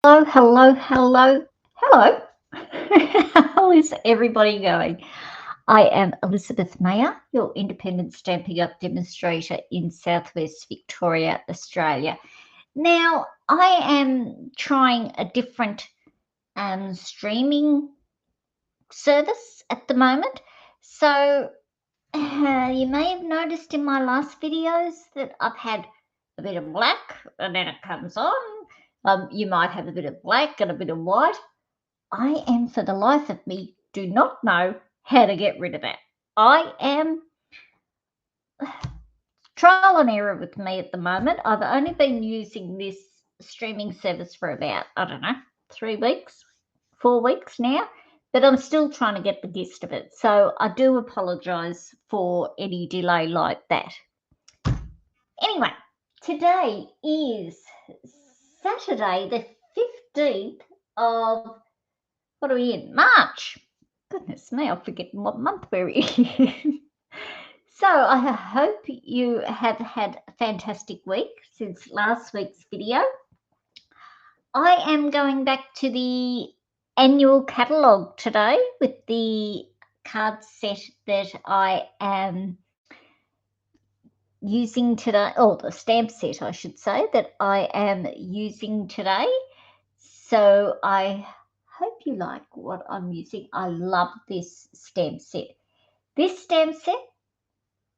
Hello. How is everybody going? I am Elizabeth Mayer, your independent Stampin' Up demonstrator in Southwest Victoria, Australia. Now, I am trying a different streaming service at the moment. So, you may have noticed in my last videos that I've had a bit of black and then it comes on. You might have a bit of black and a bit of white. I am, for the life of me, do not know how to get rid of that. I am trial and error with me at the moment. I've only been using this streaming service for about, 3 weeks, 4 weeks now, but I'm still trying to get the gist of it. So I do apologise for any delay like that. Anyway, today is Saturday, the 15th of, what are we in? March. Goodness me, I'm forgetting what month we're in. So I hope you have had a fantastic week since last week's video. I am going back to the annual catalogue today with the card set that I am using today, or the stamp set I should say, that I am using today. So I hope you like what I'm using. I love this stamp set. This stamp set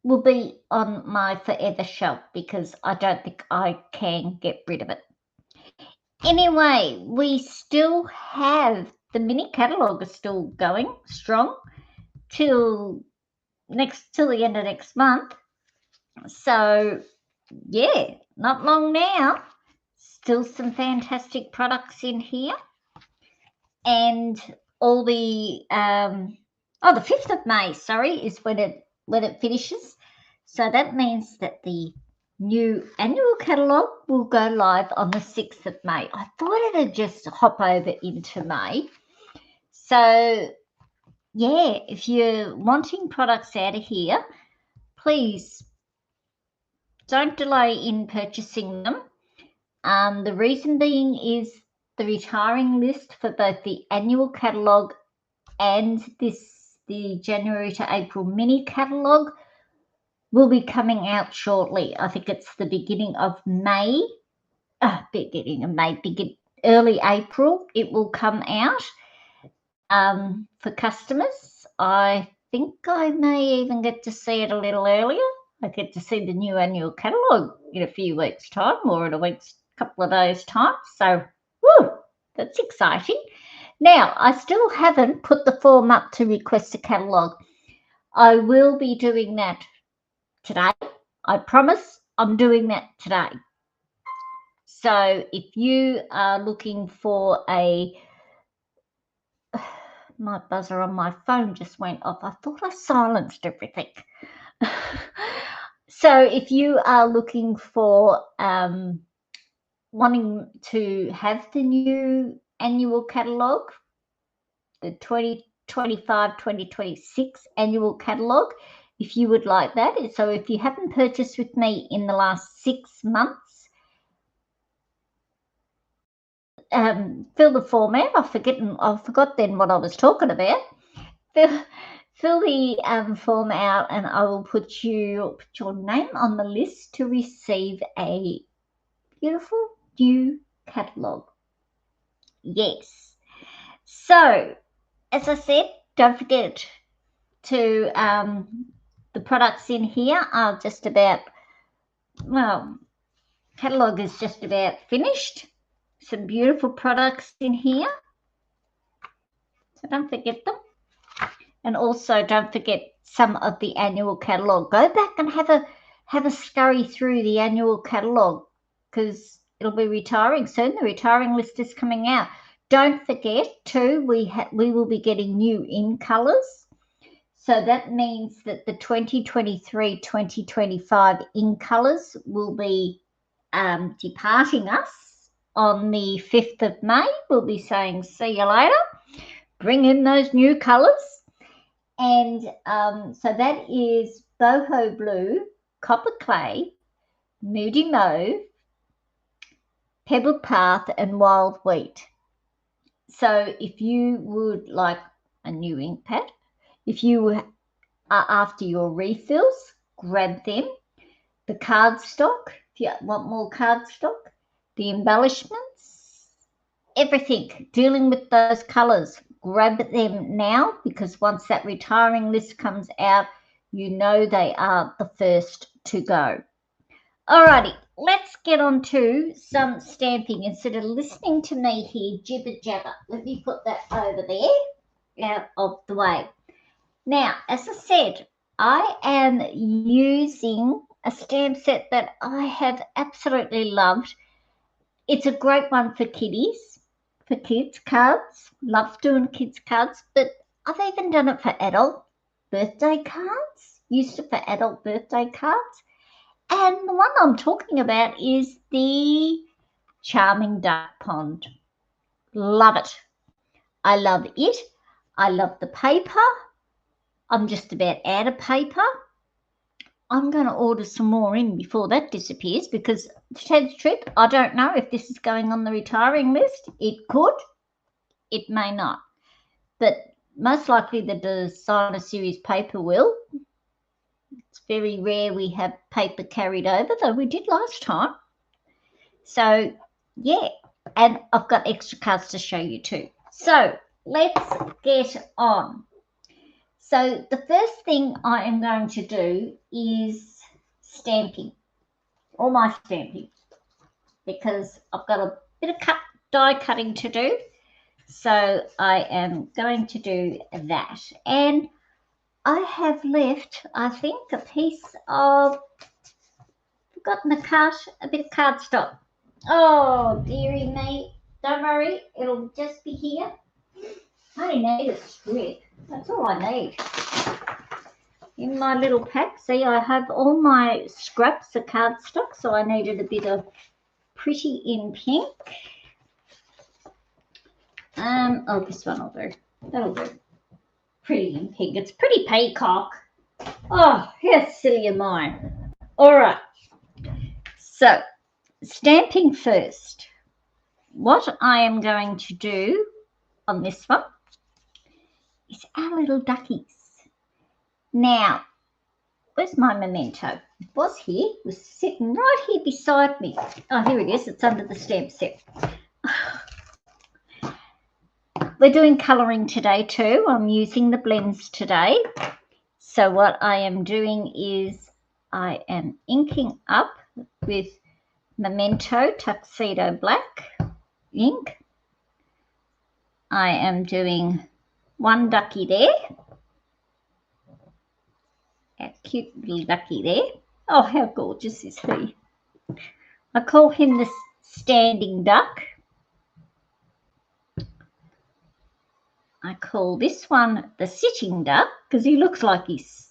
will be on my forever shelf because I don't think I can get rid of it. Anyway, we still have the mini catalogue is still going strong till the end of next month. So yeah, not long now. Still some fantastic products in here. And all the the 5th of May, is when it finishes. So that means that the new annual catalogue will go live on the 6th of May. I thought it'd just hop over into May. So yeah, if you're wanting products out of here, please don't delay in purchasing them. The reason being is the retiring list for both the annual catalogue and the January to April mini catalogue will be coming out shortly. I think it's the beginning of May, early April. It will come out for customers. I think I may even get to see it a little earlier. I get to see the new annual catalogue in a few weeks' time, or in a couple of days' time. So, woo, that's exciting. Now, I still haven't put the form up to request a catalogue. I will be doing that today. I promise I'm doing that today. So if you are looking for my buzzer on my phone just went off. I thought I silenced everything. So if you are looking for wanting to have the new annual catalogue, the 2025-2026 annual catalogue, if you would like that. So if you haven't purchased with me in the last 6 months, fill the form out. I forgot then what I was talking about. Fill the form out, and I will put your name on the list to receive a beautiful new catalogue. Yes. So, as I said, don't forget to the products in here are just about, catalogue is just about finished. Some beautiful products in here, so don't forget them. And also don't forget some of the annual catalogue. Go back and have a scurry through the annual catalogue because it'll be retiring soon. The retiring list is coming out. Don't forget too, we will be getting new in colours. So that means that the 2023-2025 in colours will be departing us on the 5th of May. We'll be saying, see you later. Bring in those new colours. And so that is Boho Blue, Copper Clay, Moody Mauve, Pebble Path and Wild Wheat. So if you would like a new ink pad, if you are after your refills, grab them. The cardstock, if you want more cardstock, the embellishments, everything dealing with those colours, grab them now, because once that retiring list comes out, you know they are the first to go. Alrighty, let's get on to some stamping instead of listening to me here jibber jabber. Let me put that over there, out of the way. Now, as I said, I am using a stamp set that I have absolutely loved. It's a great one for kiddies, for kids cards. Love doing kids cards, but I've even done it for adult birthday cards. Used it for adult birthday cards. And the one I'm talking about is the Charming Duck Pond. Love it. I love it. I love the paper. I'm just about out of paper. I'm going to order some more in before that disappears, because to tell the truth, I don't know if this is going on the retiring list. It could. It may not. But most likely the designer series paper will. It's very rare we have paper carried over, though we did last time. So, yeah. And I've got extra cards to show you too. So, let's get on. So the first thing I am going to do is stamping, all my stamping, because I've got a bit of die cutting to do. So I am going to do that. And I have left, I think, a piece of, forgotten the card, a bit of cardstock. Oh, dearie me. Don't worry, it'll just be here. I only need a strip. That's all I need. In my little pack, see, I have all my scraps of cardstock, so I needed a bit of Pretty in Pink. Oh, this one will do. That'll do. Pretty in Pink. It's Pretty Peacock. Oh, how silly am I? All right. So, stamping first. What I am going to do on this one is our little duckies. Now, where's my memento? It was here. It was sitting right here beside me. Oh, here it is. It's under the stamp set. We're doing colouring today too. I'm using the blends today. So what I am doing is I am inking up with Memento Tuxedo Black ink. I am doing one ducky there. A cute little ducky there. Oh, how gorgeous is he? I call him the standing duck. I call this one the sitting duck because he looks like he's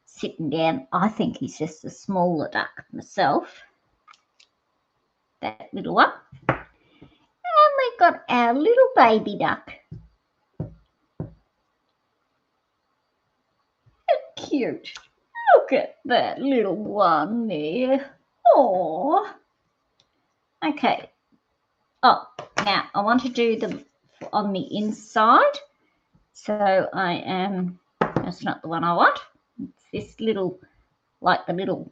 sitting down. I think he's just a smaller duck myself. That little one. And we've got our little baby duck. Cute. Look at that little one there. Oh. Okay. Oh, now I want to do them on the inside. So I am, that's not the one I want. It's this little, like the little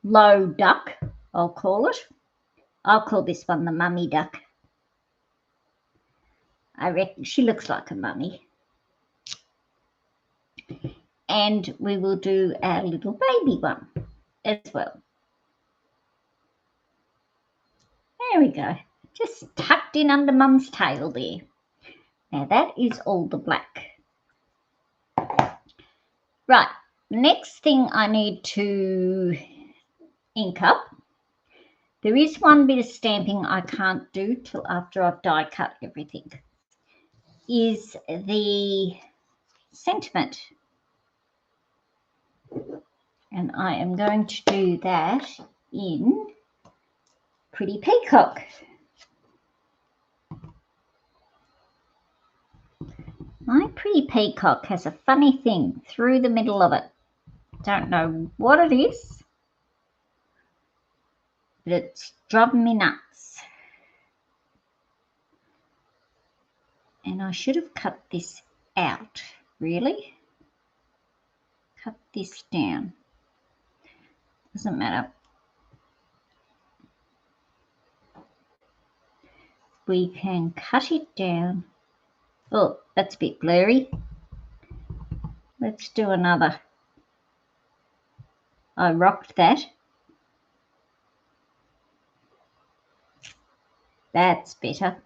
low duck, I'll call it. I'll call this one the mummy duck. I reckon she looks like a mummy. And we will do our little baby one as well. There we go. Just tucked in under mum's tail there. Now that is all the black. Right, next thing I need to ink up. There is one bit of stamping I can't do till after I've die cut everything. Is the sentiment. And I am going to do that in Pretty Peacock. My Pretty Peacock has a funny thing through the middle of it. Don't know what it is, but it's driving me nuts. And I should have cut this out, really. Cut this down. Doesn't matter. We can cut it down. Oh, that's a bit blurry. Let's do another. I rocked that. That's better.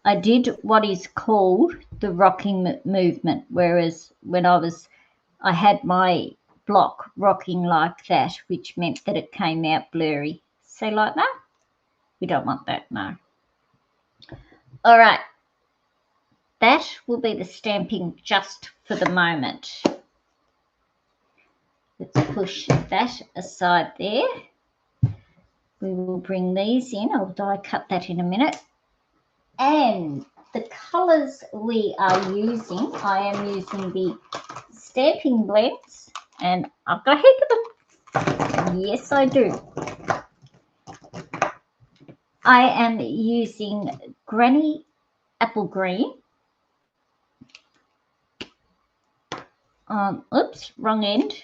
I did what is called the rocking movement, whereas when I had my block rocking like that, which meant that it came out blurry. See, like that? We don't want that, no. All right. That will be the stamping just for the moment. Let's push that aside there. We will bring these in. I'll die cut that in a minute. And the colours we are using, I am using the Stampin' Blends, and I've got a heap of them. Yes, I do. I am using Granny Apple Green. Oops, wrong end.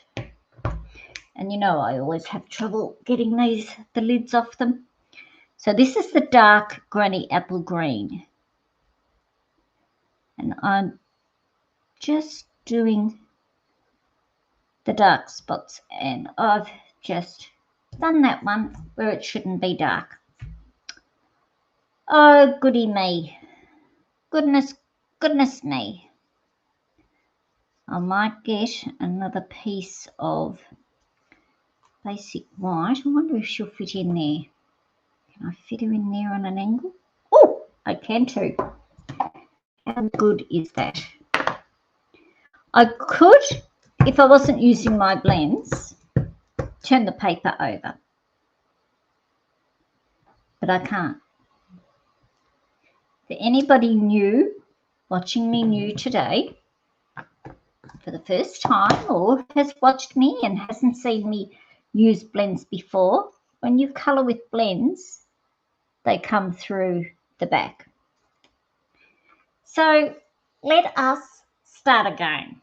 And you know I always have trouble getting the lids off them. So this is the dark Granny Apple Green. And I'm just doing the dark spots, and I've just done that one where it shouldn't be dark. Oh, goody me. Goodness me. I might get another piece of basic white. I wonder if she'll fit in there. Can I fit her in there on an angle? Oh, I can too. How good is that? I could, if I wasn't using my blends, turn the paper over. But I can't. For anybody new, watching me new today, for the first time, or has watched me and hasn't seen me use blends before, when you colour with blends, they come through the back. So let us start again.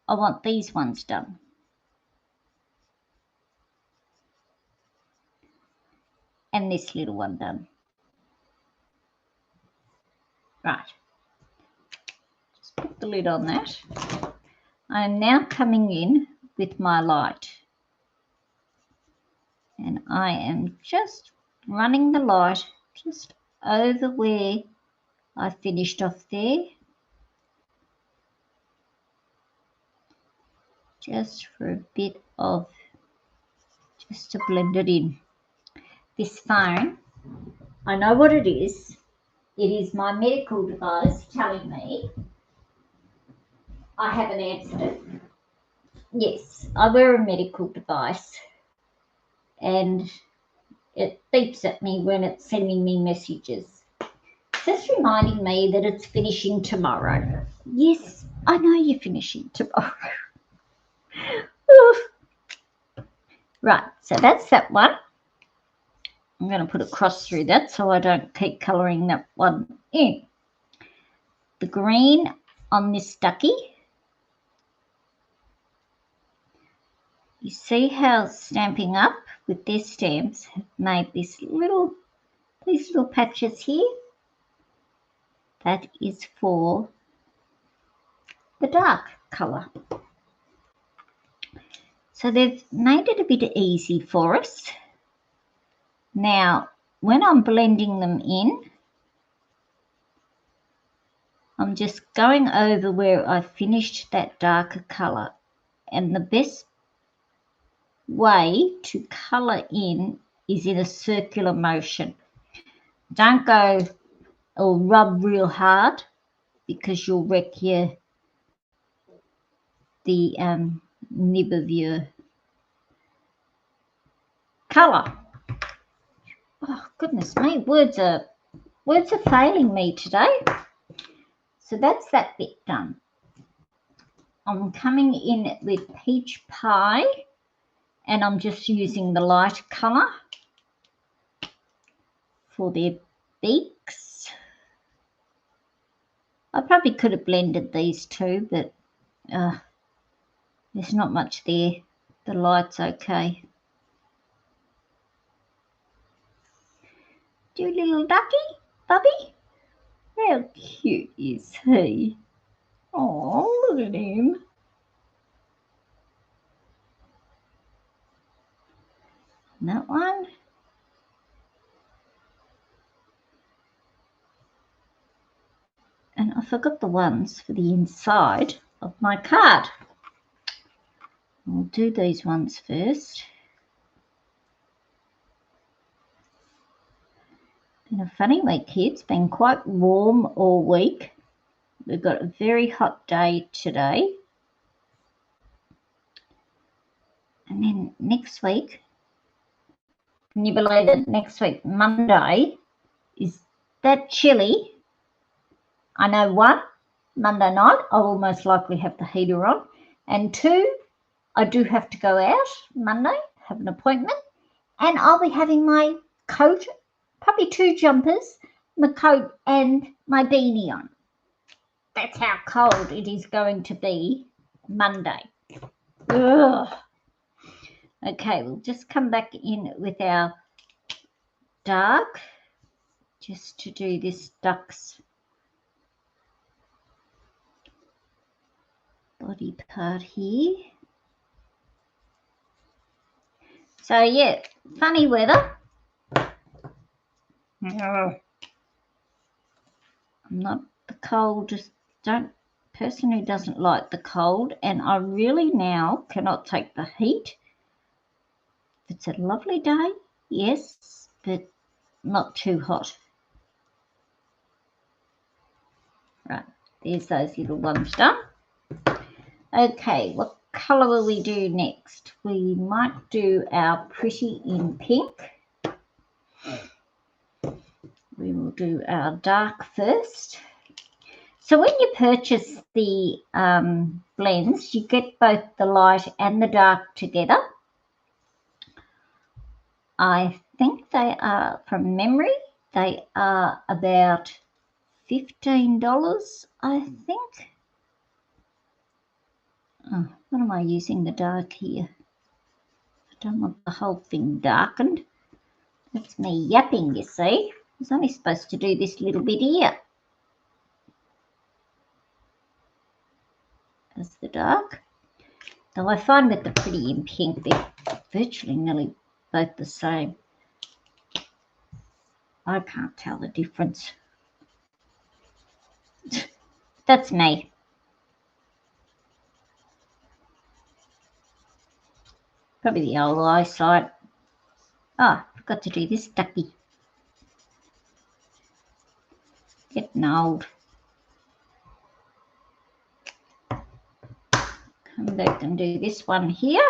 I want these ones done. And this little one done. Right. Just put the lid on that. I'm now coming in with my light. And I am just running the light just over where I finished off there. Just for a bit of, just to blend it in. This phone, I know what it is. It is my medical device telling me I haven't answered it. Yes, I wear a medical device and it beeps at me when it's sending me messages. Just reminding me that it's finishing tomorrow. Yes, I know you're finishing tomorrow. Right, so that's that one. I'm going to put a cross through that so I don't keep colouring that one in. The green on this ducky. You see how Stampin' Up with their stamps have made these little patches here? That is for the dark colour. So they've made it a bit easy for us. Now, when I'm blending them in, I'm just going over where I finished that darker colour. And the best way to colour in is in a circular motion. Don't go or rub real hard because you'll wreck the nib of your colour. Oh, goodness me, words are failing me today. So that's that bit done. I'm coming in with Peach Pie and I'm just using the light colour for their beaks. I probably could have blended these two, but there's not much there. The light's okay. Do little ducky, Bubby? How cute is he? Oh, look at him. And that one. And I forgot the ones for the inside of my card. I'll do these ones first. Been a funny week here. It's been quite warm all week. We've got a very hot day today. And then next week, can you believe it? Next week, Monday, is that chilly. I know one, Monday night, I will most likely have the heater on. And two, I do have to go out Monday, have an appointment. And I'll be having my coat, probably two jumpers, my coat and my beanie on. That's how cold it is going to be Monday. Ugh. Okay, we'll just come back in with our dark, just to do this duck's body part here. So yeah, funny weather. I'm not the coldest, person who doesn't like the cold, and I really now cannot take the heat. It's a lovely day, yes, but not too hot. Right, there's those little ones done. Okay, what colour will we do next? We might do our pretty in pink. We will do our dark first. So when you purchase the blends, you get both the light and the dark together. I think they are, from memory, they are about $15, I think. Oh, what am I using the dark here? I don't want the whole thing darkened. That's me yapping, you see. I was only supposed to do this little bit here as the dark. Though I find with the pretty in pink, they're virtually nearly both the same. I can't tell the difference. That's me. Probably the old eyesight. Oh, forgot to do this ducky. Getting old. Come back and do this one here.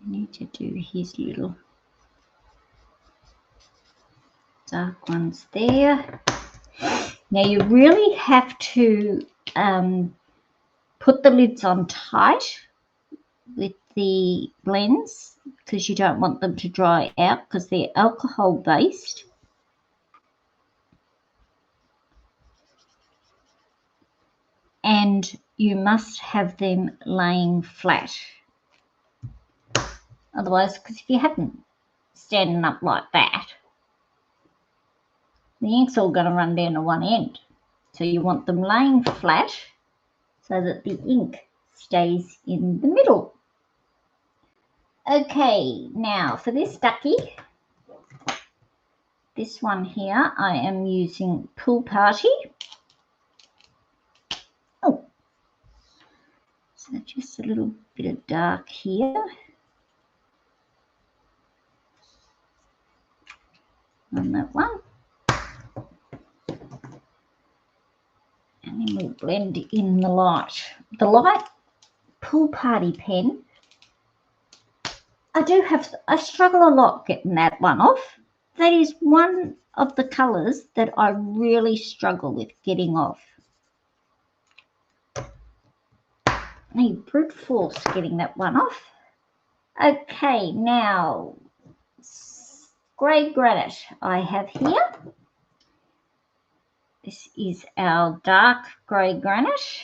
I need to do his little dark ones there. Now you really have to put the lids on tight with the blends because you don't want them to dry out because they're alcohol based. And you must have them laying flat. Otherwise, because if you have them standing up like that, the ink's all going to run down to one end. So you want them laying flat so that the ink stays in the middle. Okay, now for this ducky, this one here, I am using Pool Party. Oh, so just a little bit of dark here. On that one. And then we'll blend in the light. The light Pool Party pen, I struggle a lot getting that one off. That is one of the colours that I really struggle with getting off. I need brute force getting that one off. Okay, now grey granite I have here. This is our dark grey granite.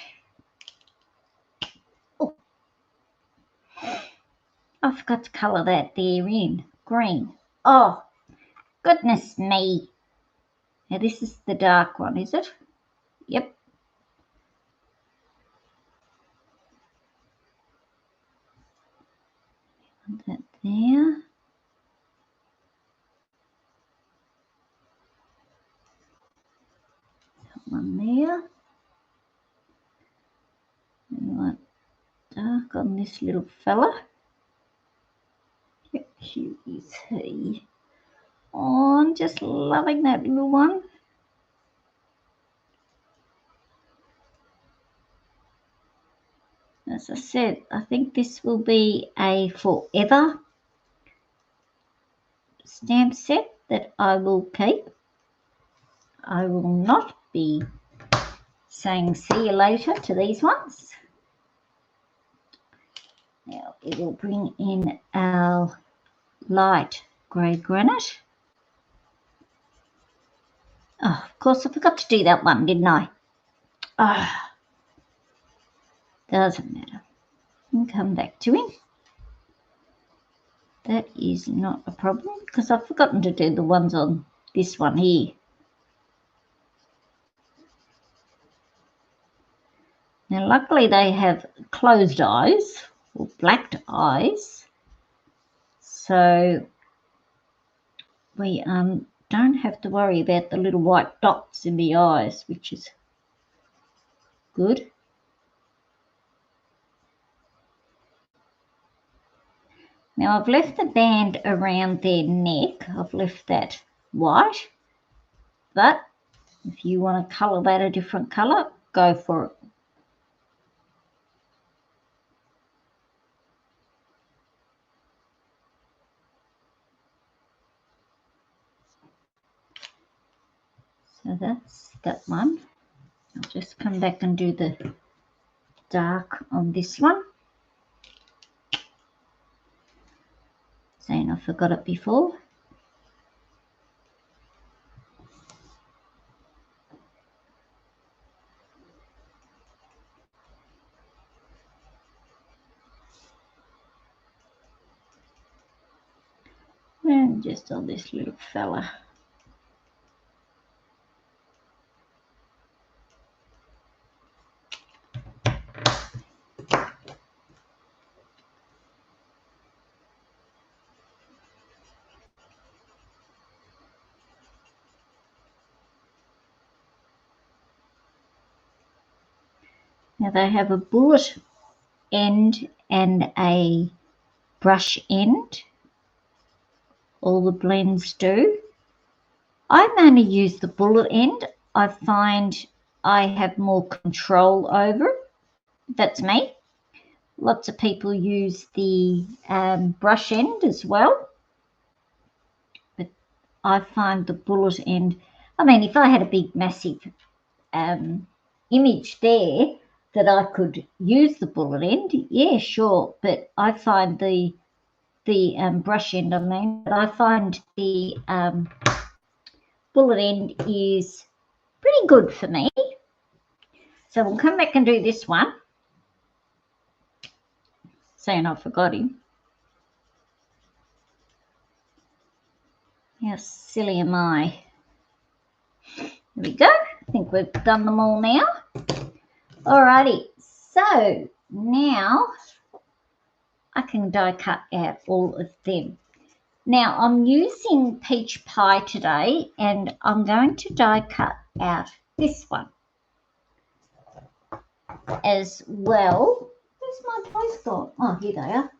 Oh, I forgot to colour that there in green. Oh, goodness me. Now this is the dark one, is it? Yep. Put that there. That one there. And you want dark on this little fella. Yep, here is he. Oh, I'm just loving that little one. As I said, I think this will be a forever stamp set that I will keep. I will not be saying see you later to these ones. Now we will bring in our light grey granite. Oh, of course I forgot to do that one, didn't I? Ah, doesn't matter. I'll come back to him. That is not a problem because I've forgotten to do the ones on this one here. Now luckily they have closed eyes or blacked eyes, so we don't have to worry about the little white dots in the eyes, which is good. Now I've left the band around their neck. I've left that white, but if you want to colour that a different colour, go for it. So that's that one. I'll just come back and do the dark on this one. Saying I forgot it before. And just on this little fella. Now they have a bullet end and a brush end. All the blends do. I mainly use the bullet end. I find I have more control over it. That's me. Lots of people use the brush end as well. But I find the bullet end, I mean, if I had a big, massive image there that I could use the bullet end, yeah, sure. But I find the brush end, but I find the bullet end is pretty good for me. So we'll come back and do this one. Saying I forgot him. How silly am I? There we go. I think we've done them all now. Alrighty, so now I can die cut out all of them. Now I'm using peach pie today and I'm going to die cut out this one as well. Where's my dies gone? Oh, here they are.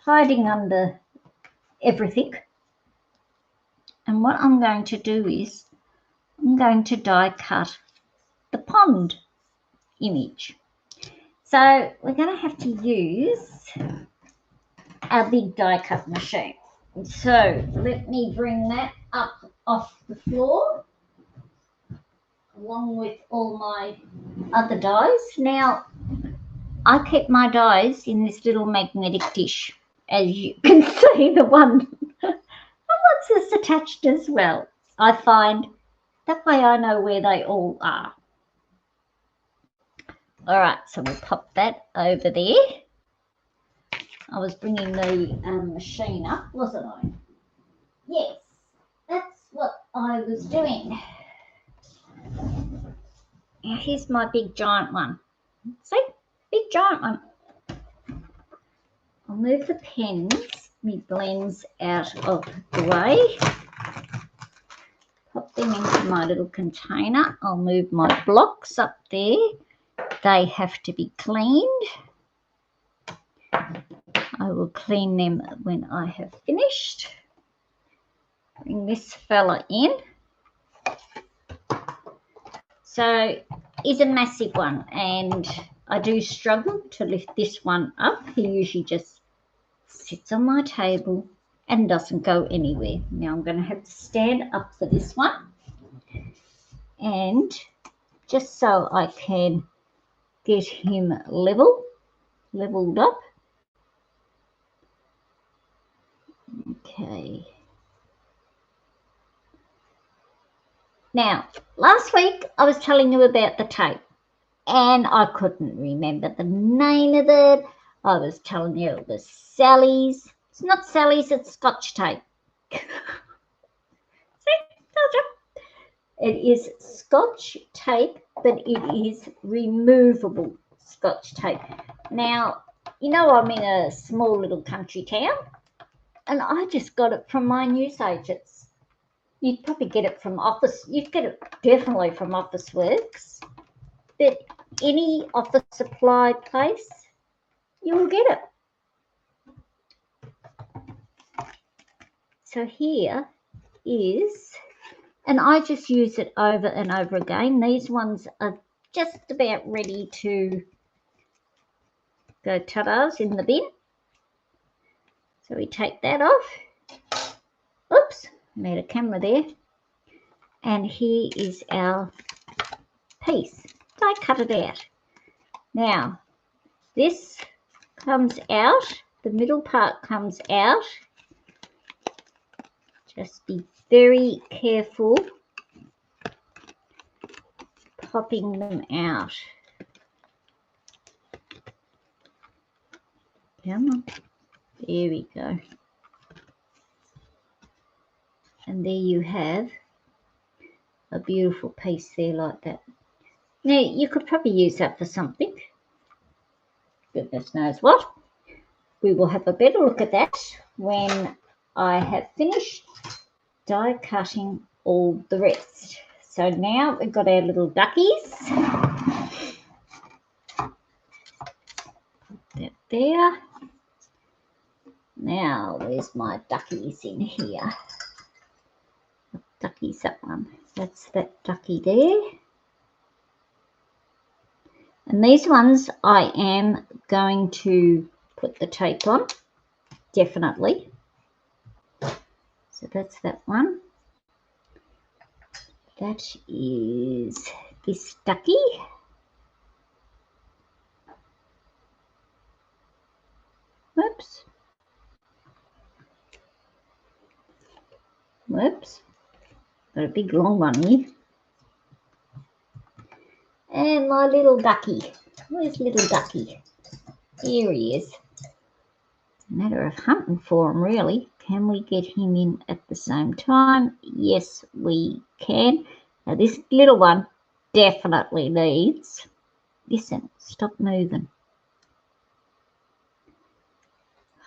Hiding under everything. And what I'm going to do is I'm going to die cut the pond image. So we're going to have to use our big die cut machine. So let me bring that up off the floor along with all my other dies. Now I keep my dies in this little magnetic dish, as you can see, the one. What's the attached as well. I find that way I know where they all are. All right, so we'll pop that over there. I was bringing the machine up, wasn't I? Yes, that's what I was doing. Now here's my big giant one. See, big giant one. I'll move the pens, my blends out of the way. Pop them into my little container. I'll move my blocks up there. They have to be cleaned. I will clean them when I have finished. Bring this fella in. So it's a massive one, and I do struggle to lift this one up. He usually just sits on my table and doesn't go anywhere. Now I'm going to have to stand up for this one, and just so I can get him leveled up. Okay. Now, last week I was telling you about the tape, and I couldn't remember the name of it. I was telling you it was Sally's. It's not Sally's, it's Scotch tape. See, told you. It is Scotch tape, but it is removable Scotch tape. Now, you know I'm in a small little country town, and I just got it from my newsagents. You'd probably get it from Office. You'd get it definitely from Officeworks, but any office supply place, you will get it. So here is, and I just use it over and over again. These ones are just about ready to go ta-das in the bin. So we take that off. Oops, made a camera there. And here is our piece. I cut it out. Now, this comes out. The middle part comes out. Just be very careful popping them out. Come on. There we go. And there you have a beautiful piece there like that. Now, you could probably use that for something. Goodness knows what. We will have a better look at that when I have finished die cutting all the rest. So now we've got our little duckies. Put that there. Now, where's my duckies in here? Ducky's that one. That's that ducky there. And these ones I am going to put the tape on, definitely. So that's that one. That is this ducky. Whoops. Whoops. Got a big long one here. And my little ducky. Where's little ducky? Here he is. It's a matter of hunting for him, really. Can we get him in at the same time? Yes, we can. Now, this little one definitely needs... Listen, stop moving.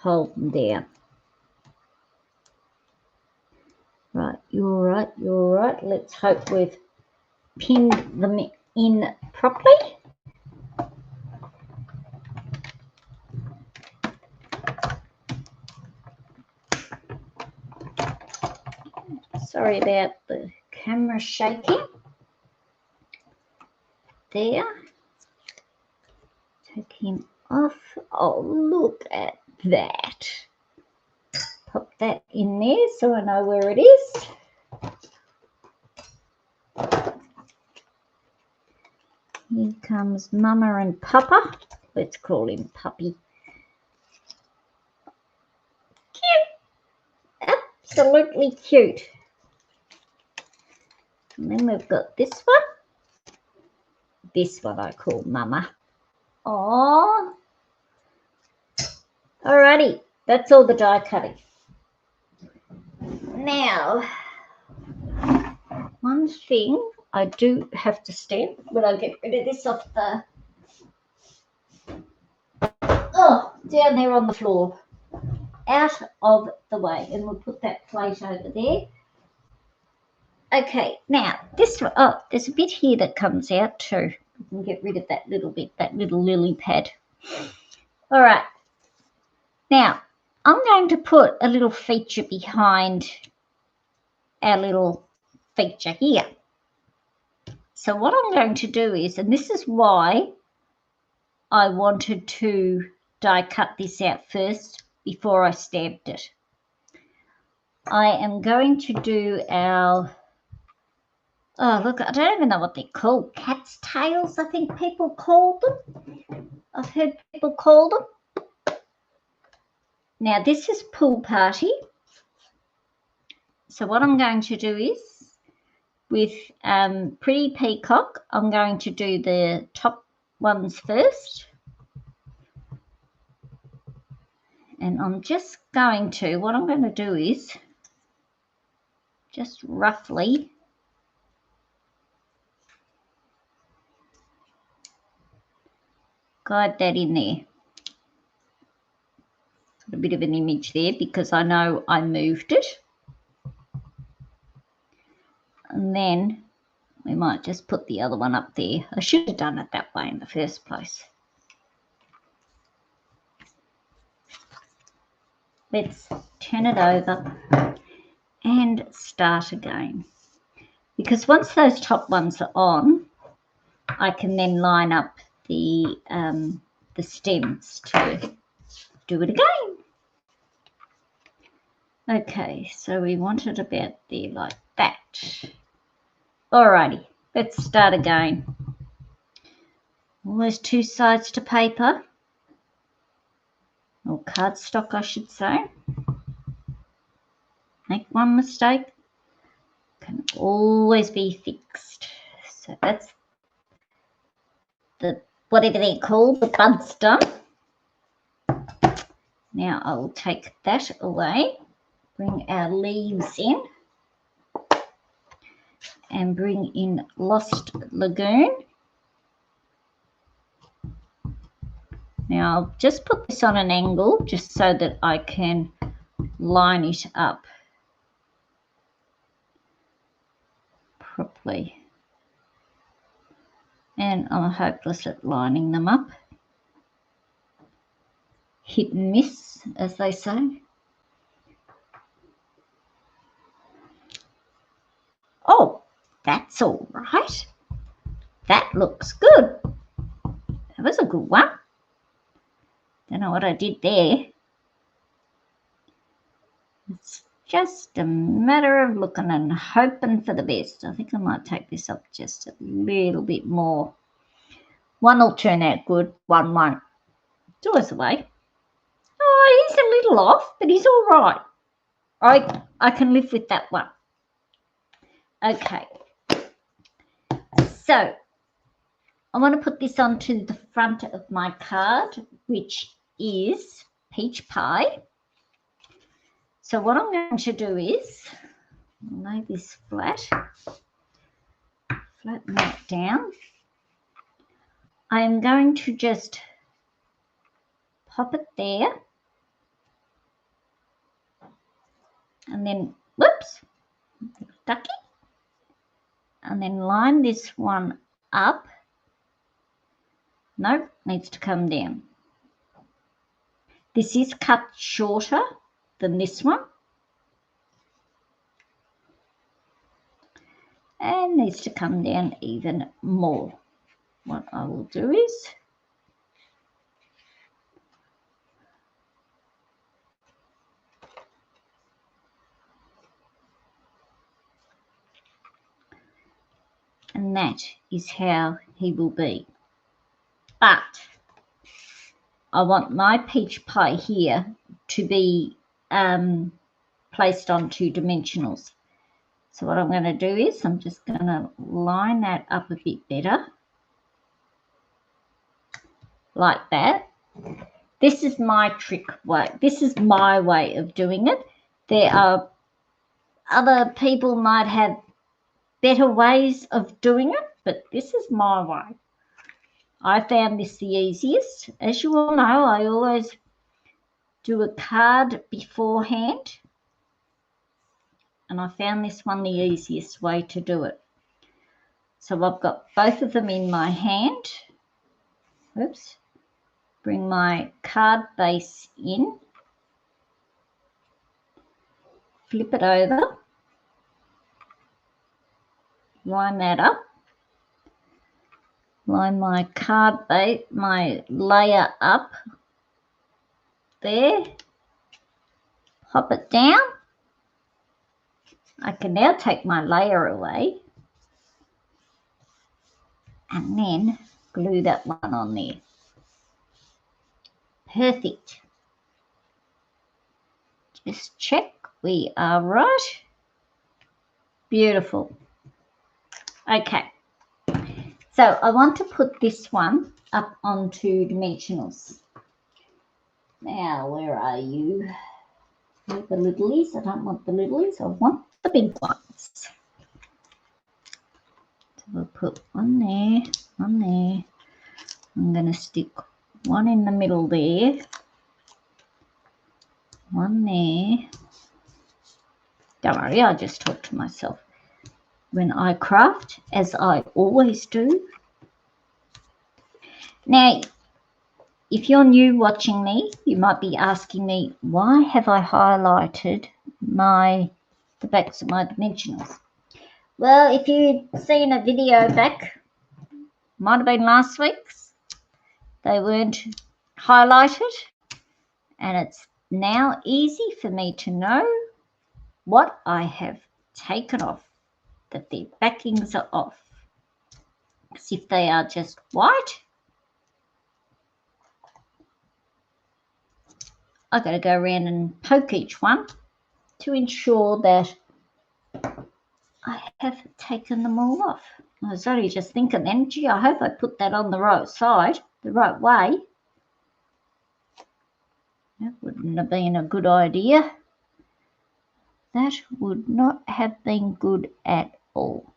Hold them down. Right, you're all right, you're all right. Let's hope we've pinned them in properly. Sorry about the camera shaking. There. Take him off. Oh, look at that. Pop that in there so I know where it is. Here comes Mama and Papa. Let's call him Puppy. Cute. Oops. absolutely cute. And then we've got this one. This one I call Mama. Oh, alrighty, that's all the die cutting. Now, one thing I do have to stamp when I get rid of this off the, down there on the floor, out of the way, and we'll put that plate over there. Okay, now this, there's a bit here that comes out too. We can get rid of that little bit, that little lily pad. All right, now I'm going to put a little feature behind our little feature here. So what I'm going to do is, and this is why I wanted to die cut this out first before I stamped it. I am going to do our, oh look, I don't even know what they're called, cat's tails I think people call them. I've heard people call them. Now this is Pool Party. So what I'm going to do is, with Pretty Peacock, I'm going to do the top ones first. And I'm just going to, what I'm going to do is just roughly guide that in there. Got a bit of an image there because I know I moved it. And then we might just put the other one up there. I should have done it that way in the first place. Let's turn it over and start again. Because once those top ones are on, I can then line up the stems to do it again. Okay, so we want it about there like that. Alrighty, let's start again. Always two sides to paper, or cardstock I should say. Make one mistake, can always be fixed. So that's the, whatever they're called, the buds done. Now I will take that away, bring our leaves in, and bring in Lost Lagoon. Now I'll just put this on an angle just so that I can line it up properly. And I'm hopeless at lining them up. Hit and miss, as they say. Oh, that's all right. That looks good. That was a good one. Don't know what I did there. It's just a matter of looking and hoping for the best. I think I might take this up just a little bit more. One will turn out good, one won't. It's always the way. Oh, he's a little off, but he's all right. I can live with that one. Okay. So I want to put this onto the front of my card, which is Peach Pie. So what I'm going to do is lay this flat, flatten that down. I am going to just pop it there, and then, whoops, ducky, and then line this one up. Nope, needs to come down. This is cut shorter than this one, and needs to come down even more. What I will do is and that is how he will be. But I want my peach pie here to be placed onto dimensionals. So what I'm going to do is I'm just going to line that up a bit better, like that. This is my trick way. This is my way of doing it. There are other people might have better ways of doing it, but this is my way. I found this the easiest. As you all know, I always do a card beforehand, and I found this one the easiest way to do it. So I've got both of them in my hand. Oops. Bring my card base in, flip it over, line that up, line my card base, my layer up there, pop it down. I can now take my layer away and then glue that one on there. Perfect. Just check we are right. Beautiful. Okay. So I want to put this one up onto dimensionals. Now, where are you? The littlies. I don't want the littlies. I want the big ones. So we'll put one there, one there. I'm going to stick one in the middle there, one there. Don't worry, I just talk to myself when I craft, as I always do. Now, if you're new watching me, you might be asking me, why have I highlighted the backs of my dimensionals? Well, if you'd seen a video back, might have been last week's, they weren't highlighted, and it's now easy for me to know what I have taken off, that their backings are off. Because if they are just white, I've got to go around and poke each one to ensure that I have taken them all off. I was only just thinking then, gee, I hope I put that on the right side, the right way. That wouldn't have been a good idea. That would not have been good at all.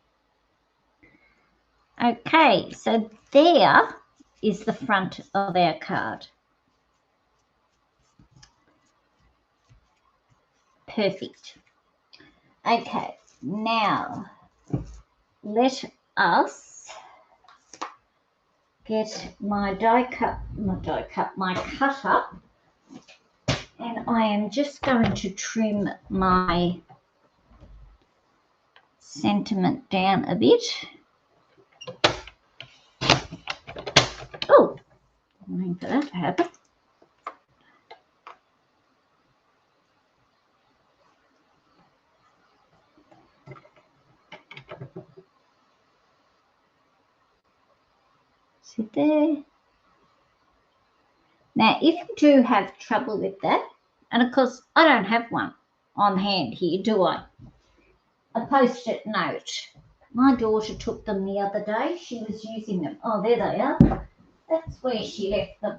Okay, so there is the front of our card. Perfect. Okay, now let us get my my cutter, and I am just going to trim my sentiment down a bit. Oh, I'm waiting for that to happen. Sit there. Now, if you do have trouble with that, and of course I don't have one on hand here, do I? A post-it note. My daughter took them the other day. She was using them. Oh, there they are. That's where she left them.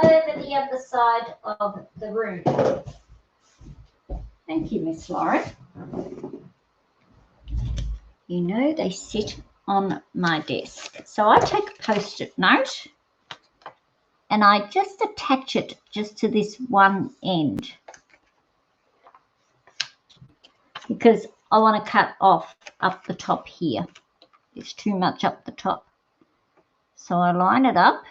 Over the other side of the room. Thank you, Miss Lauren. You know, they sit on my desk. So I take a post-it note and I just attach it just to this one end, because I want to cut off up the top here. It's too much up the top. So I line it up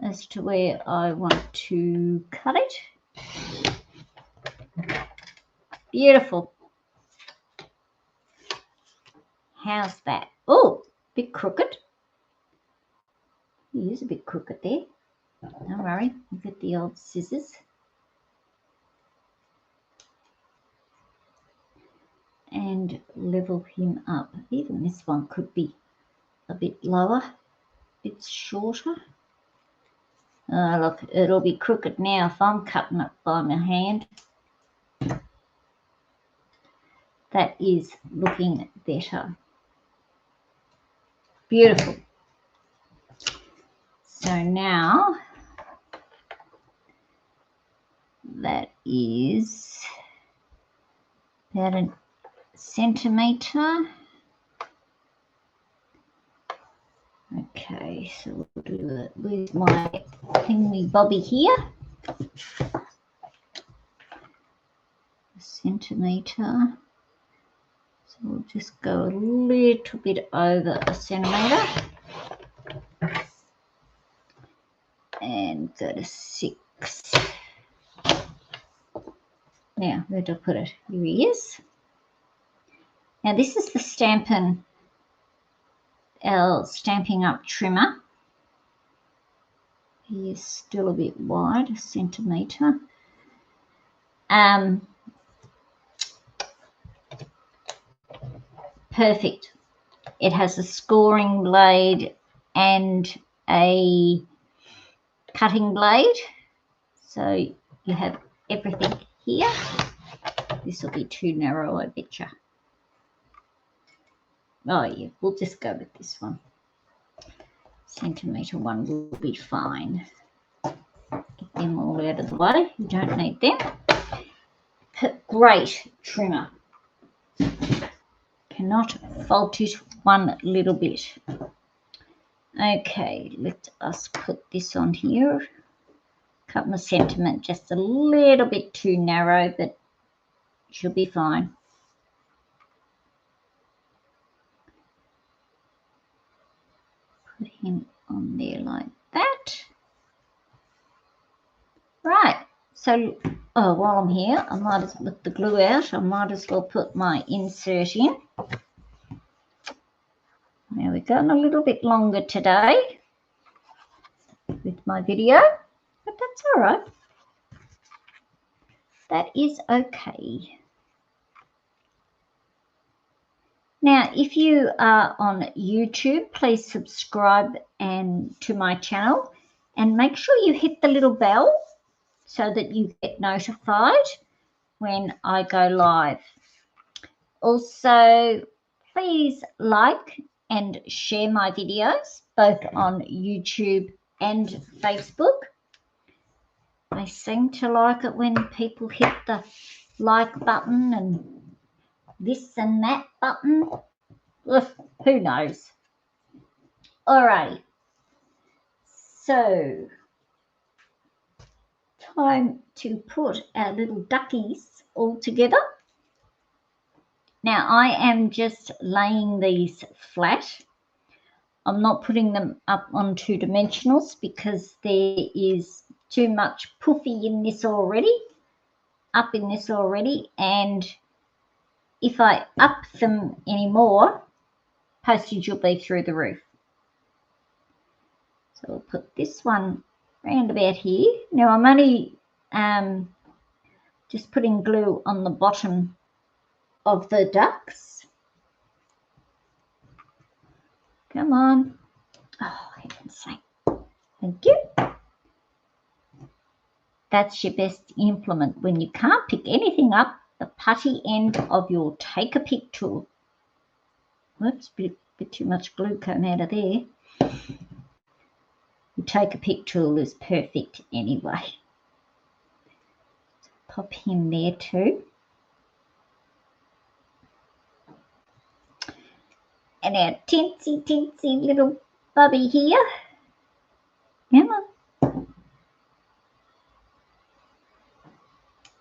as to where I want to cut it. Beautiful. How's that? Oh, a bit crooked. It is a bit crooked there. Don't worry, I'll get the old scissors. And level him up. Even this one could be a bit lower, a bit shorter. Look, it'll be crooked now if I'm cutting it by my hand. That is looking better. Beautiful. So now that is about a centimetre. Okay, so we'll do it with my thingy bobby here. A centimetre. So we'll just go a little bit over a centimetre. And go to 6. Now, where did I put it? Here he is. Now, this is the Stampin' Stampin' Up trimmer. He is still a bit wide, a centimetre. Perfect. It has a scoring blade and a cutting blade. So you have everything here. This will be too narrow, I bet you. Oh yeah, we'll just go with this one. Centimetre one will be fine. Get them all out of the way. You don't need them. Great trimmer. Cannot fault it one little bit. Okay, let us put this on here. Cut my sentiment just a little bit too narrow, but she'll be fine. Put him on there like that. Right, so while I'm here, I might as well, with the glue out, I might as well put my insert in. Now we're going a little bit longer today with my video, but that's all right. That is okay. Now, if you are on YouTube, please subscribe to my channel and make sure you hit the little bell so that you get notified when I go live. Also, please like and share my videos both on YouTube and Facebook. I seem to like it when people hit the like button and this and that button. Ugh, who knows? Alrighty. So, time to put our little duckies all together. Now, I am just laying these flat. I'm not putting them up on 2 dimensionals because there is too much puffy in this already, and if I up them anymore, postage will be through the roof. So we'll put this one round about here. Now I'm only just putting glue on the bottom of the ducks. Come on. Oh, heaven's sake. Thank you. That's your best implement when you can't pick anything up, the putty end of your Take-A-Pick tool. Whoops, bit too much glue came out of there. The Take-A-Pick tool is perfect anyway. Pop him there too. And our teensy little bubby here. Come on.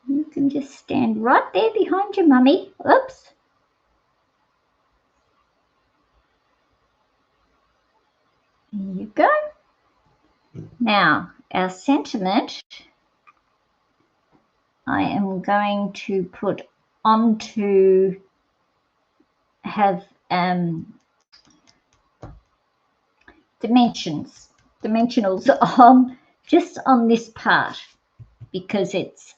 You can just stand right there behind your mummy. Oops. There you go. Now, our sentiment, I am going to put on to have dimensionals on just on this part because it's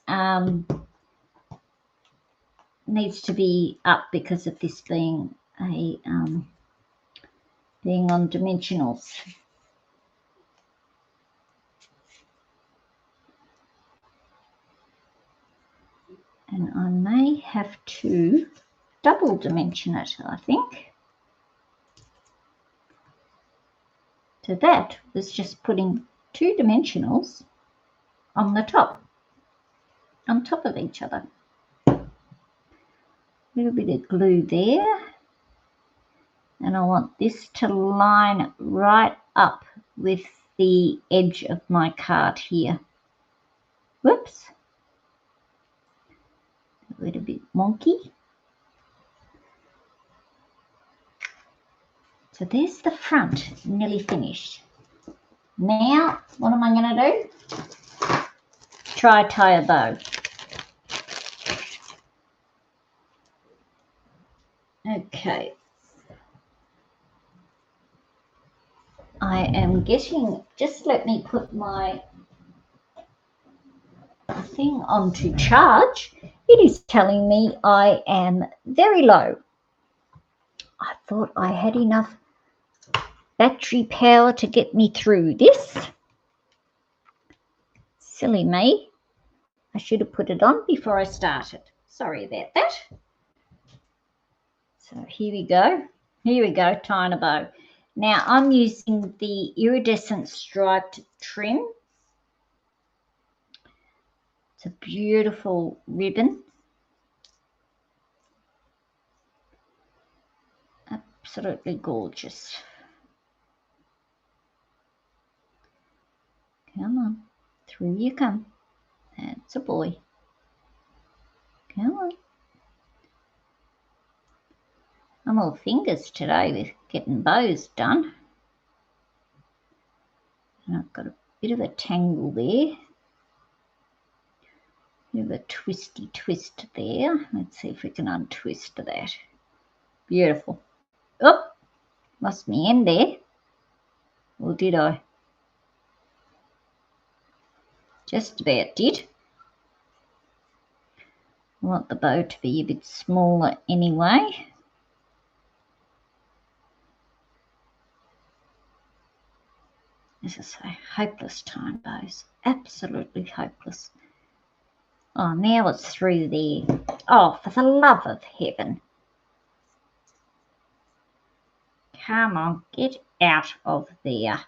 needs to be up because of this being a being on dimensionals. And I may have to double dimension it, I think. So that was just putting two dimensionals on the top of each other. A little bit of glue there. And I want this to line right up with the edge of my card here. Whoops. A little bit wonky. So there's the front, nearly finished. Now, what am I going to do? Try tie a bow. Okay. I am getting, just let me put my thing on to charge. It is telling me I am very low. I thought I had enough battery power to get me through this. Silly me. I should have put it on before I started. Sorry about that. So here we go. Here we go, tying a bow. Now I'm using the iridescent striped trim. It's a beautiful ribbon. Absolutely gorgeous. Come on, through you come. That's a boy. Come on. I'm all fingers today with getting bows done. And I've got a bit of a tangle there. Bit of a twisty twist there. Let's see if we can untwist that. Beautiful. Oh, lost my end there. Or did I? Just about did. I want the bow to be a bit smaller anyway. As I say, hopeless tying bows. Absolutely hopeless. Oh, now it's through there. Oh, for the love of heaven. Come on, get out of there.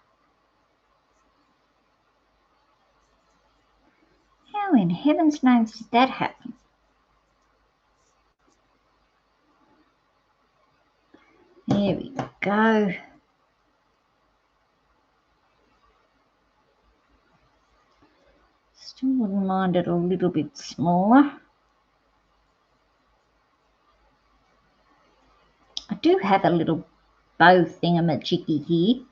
How in heaven's names did that happen? There we go. Still wouldn't mind it a little bit smaller. I do have a little bow thingamajiggy here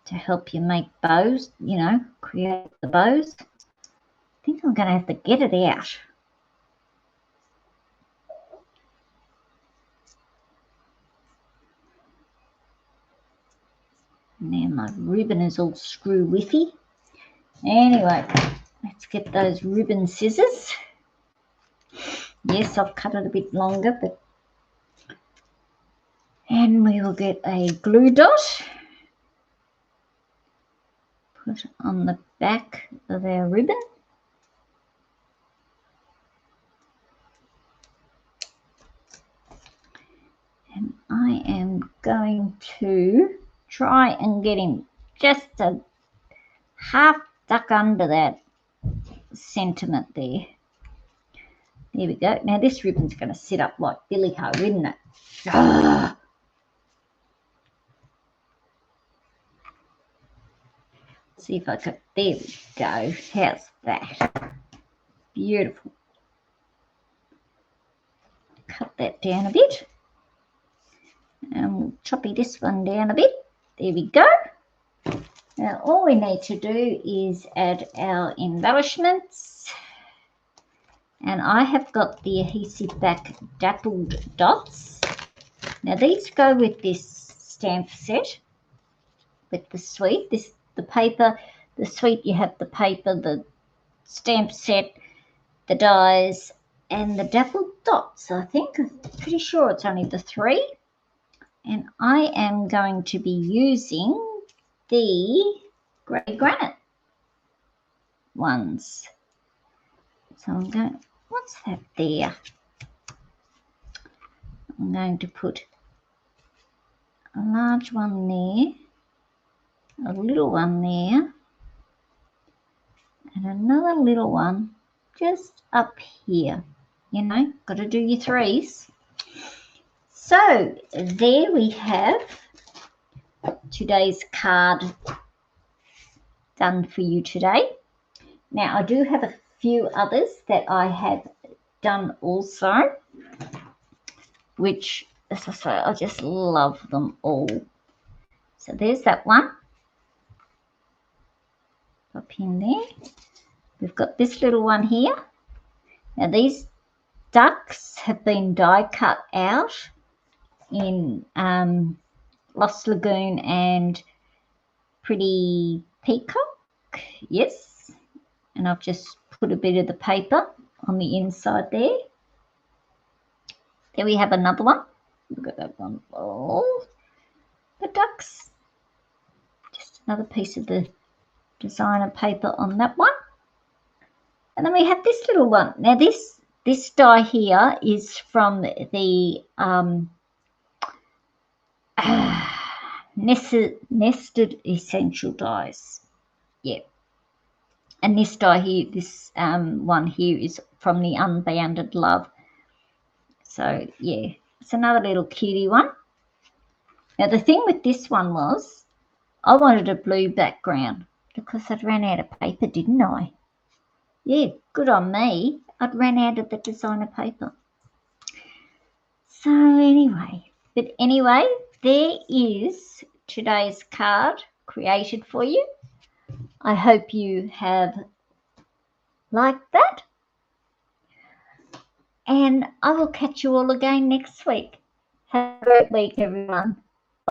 to help you make bows, you know, create the bows. I think I'm going to have to get it out. Now my ribbon is all screw-whiffy. Anyway, let's get those ribbon scissors. Yes, I've cut it a bit longer, but and we will get a glue dot. Put it on the back of our ribbon. And I am going to try and get him just a half duck under that sentiment there. There we go. Now this ribbon's going to sit up like Billy Ho, isn't it? Ah. See if I can. There we go. How's that? Beautiful. Cut that down a bit. And we'll choppy this one down a bit. There we go. Now all we need to do is add our embellishments. And I have got the adhesive back dappled dots. Now these go with this stamp set, with the suite. The paper, the suite, you have the paper, the stamp set, the dies, and the dappled dots, I think. I'm pretty sure it's only the three. And I am going to be using the grey granite ones. So I'm going to what's that there? I'm going to put a large one there, a little one there, and another little one just up here. You know, got to do your threes. So there we have today's card done for you today. Now I do have a few others that I have done also, which, as I say, I just love them all. So there's that one up in there. We've got this little one here. Now these ducks have been die cut out in Lost Lagoon and Pretty Peacock, yes, and I've just put a bit of the paper on the inside there. There we have another one. Look at that one. Oh, the ducks. Just another piece of the designer paper on that one. And then we have this little one. Now this die here is from the nested essential dies. Yeah. And this die here, this one here is from the Unbounded Love. So yeah, it's another little cutie one. Now the thing with this one was I wanted a blue background because I'd ran out of paper, didn't I? Yeah, good on me. I'd ran out of the designer paper. So anyway, there is today's card created for you. I hope you have liked that. And I will catch you all again next week. Have a great week, everyone.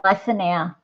Bye for now.